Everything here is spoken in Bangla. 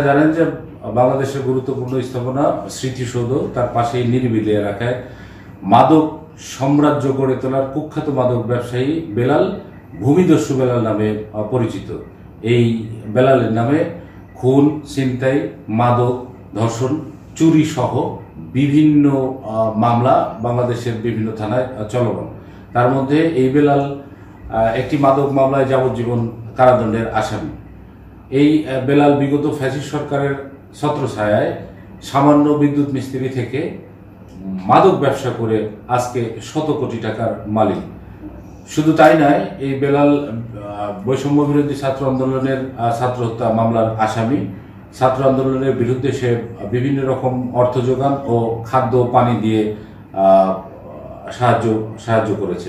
জানেন যে বাংলাদেশের গুরুত্বপূর্ণ স্থাপনা স্মৃতিসৌধ, তার পাশেই নিরিবিলি এলাকায় মাদক সাম্রাজ্য গড়ে তোলার কুখ্যাত মাদক ব্যবসায়ী বেলাল ভূমিদস্যু বেলাল নামে পরিচিত। এই বেলালের নামে খুন, ছিনতাই, মাদক, ধর্ষণ, চুরি সহ বিভিন্ন মামলা বাংলাদেশের বিভিন্ন থানায় চলমান। তার মধ্যে এই বেলাল একটি মাদক মামলায় যাবজ্জীবন কারাদণ্ডের আসামি। এই বেলাল বিগত ফ্যাসিস্ট সরকারের ছত্রছায়ায় সামান্য বিদ্যুৎ মিস্ত্রি থেকে মাদক ব্যবসা করে আজকে শত কোটি টাকার মালিক। শুধু তাই নয়, এই বেলাল বৈষম্য বিরোধী ছাত্র আন্দোলনের ছাত্র হত্যা মামলার আসামি। ছাত্র আন্দোলনের বিরুদ্ধে সে বিভিন্ন রকম অর্থ যোগান ও খাদ্য পানি দিয়ে সাহায্য করেছে।